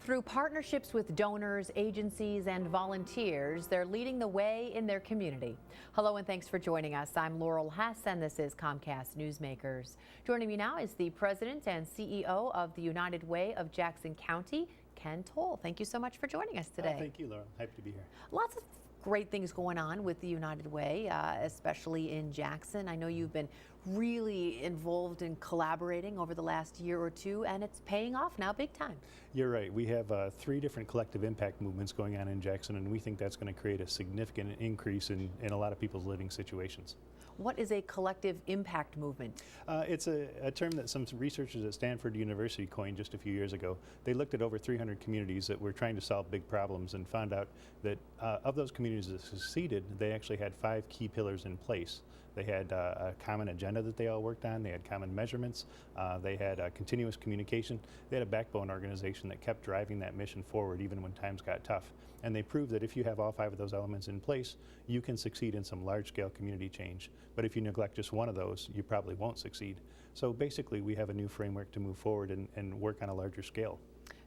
Through partnerships with donors, agencies, and volunteers, they're leading the way in their community. Hello and thanks for joining us. I'm Laurel Hess and this is COMCAST Newsmakers. Joining me now is the President and CEO of the United Way of Jackson County, Ken Toll. Thank you so much for joining us today. Thank you, Laurel. Happy to be here. Lots of great things going on with the United Way, especially in Jackson. I know you've been really involved in collaborating over the last year or two, and it's paying off now big time. You're right. We have 3 different collective impact movements going on in Jackson, and we think that's going to create a significant increase in a lot of people's living situations. What is a collective impact movement? It's a term that some researchers at Stanford University coined just a few years ago. They looked at over 300 communities that were trying to solve big problems and found out that of those communities that succeeded, they actually had 5 key pillars in place. They had a common agenda that they all worked on. They had common measurements. They had continuous communication. They had a backbone organization that kept driving that mission forward even when times got tough. And they proved that if you have all 5 of those elements in place, you can succeed in some large-scale community change. But if you neglect just one of those, you probably won't succeed. So basically, we have a new framework to move forward and work on a larger scale.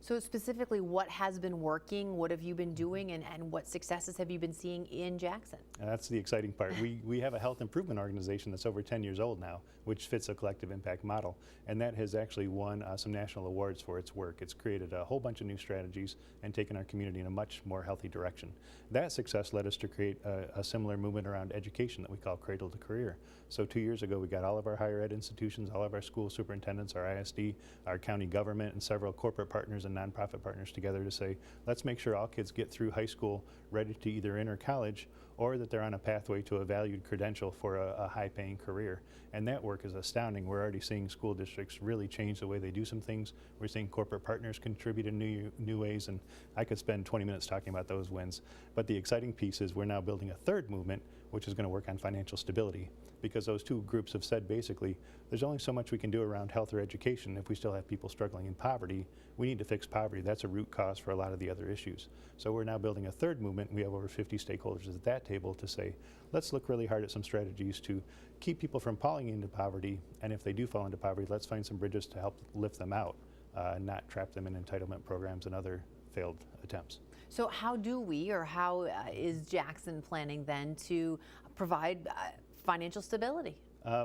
So specifically, what has been working, what have you been doing, and what successes have you been seeing in Jackson? That's the exciting part. We have a health improvement organization that's over 10 years old now, which fits a collective impact model, and that has actually won some national awards for its work. It's created a whole bunch of new strategies and taken our community in a much more healthy direction. That success led us to create a similar movement around education that we call Cradle to Career. So 2 years ago, we got all of our higher ed institutions, all of our school superintendents, our ISD, our county government, and several corporate partners and nonprofit partners together to say, let's make sure all kids get through high school ready to either enter college or that they're on a pathway to a valued credential for a high-paying career. And that work is astounding. We're already seeing school districts really change the way they do some things. We're seeing corporate partners contribute in new ways, and I could spend 20 minutes talking about those wins. But the exciting piece is we're now building a third movement, which is going to work on financial stability, because those 2 groups have said basically there's only so much we can do around health or education if we still have people struggling in poverty. We need to fix poverty. That's a root cause for a lot of the other issues. So we're now building a third movement. We have over 50 stakeholders at that table to say, let's look really hard at some strategies to keep people from falling into poverty, and if they do fall into poverty, let's find some bridges to help lift them out, not trap them in entitlement programs and other failed attempts. So how do we, or how is Jackson planning then to provide financial stability?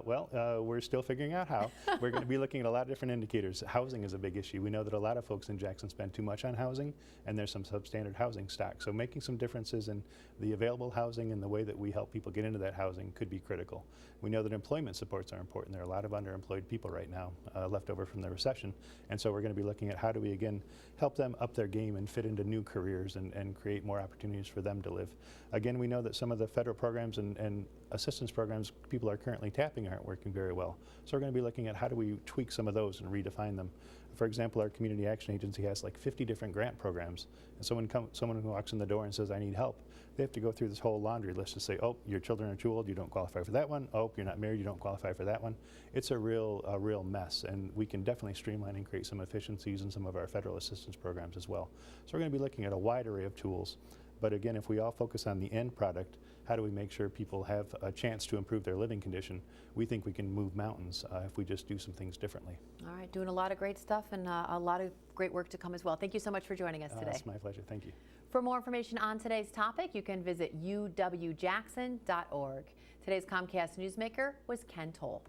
We're still figuring out how. We're going to be looking at a lot of different indicators. Housing is a big issue. We know that a lot of folks in Jackson spend too much on housing, and there's some substandard housing stock. So making some differences in the available housing and the way that we help people get into that housing could be critical. We know that employment supports are important. There are a lot of underemployed people right now left over from the recession, and so we're going to be looking at how do we again help them up their game and fit into new careers and create more opportunities for them to live. Again, we know that some of the federal programs and assistance programs people are currently tapping aren't working very well. So we're going to be looking at how do we tweak some of those and redefine them. For example, our Community Action Agency has like 50 different grant programs. And so when someone who walks in the door and says, I need help, they have to go through this whole laundry list to say, oh, your children are too old, you don't qualify for that one. Oh, you're not married, you don't qualify for that one. It's a real mess, and we can definitely streamline and create some efficiencies in some of our federal assistance programs as well. So we're going to be looking at a wide array of tools. But again, if we all focus on the end product, how do we make sure people have a chance to improve their living condition? We think we can move mountains if we just do some things differently. All right, doing a lot of great stuff and a lot of great work to come as well. Thank you so much for joining us today. It's my pleasure. Thank you. For more information on today's topic, you can visit uwjackson.org. Today's COMCAST Newsmaker was Ken Toll.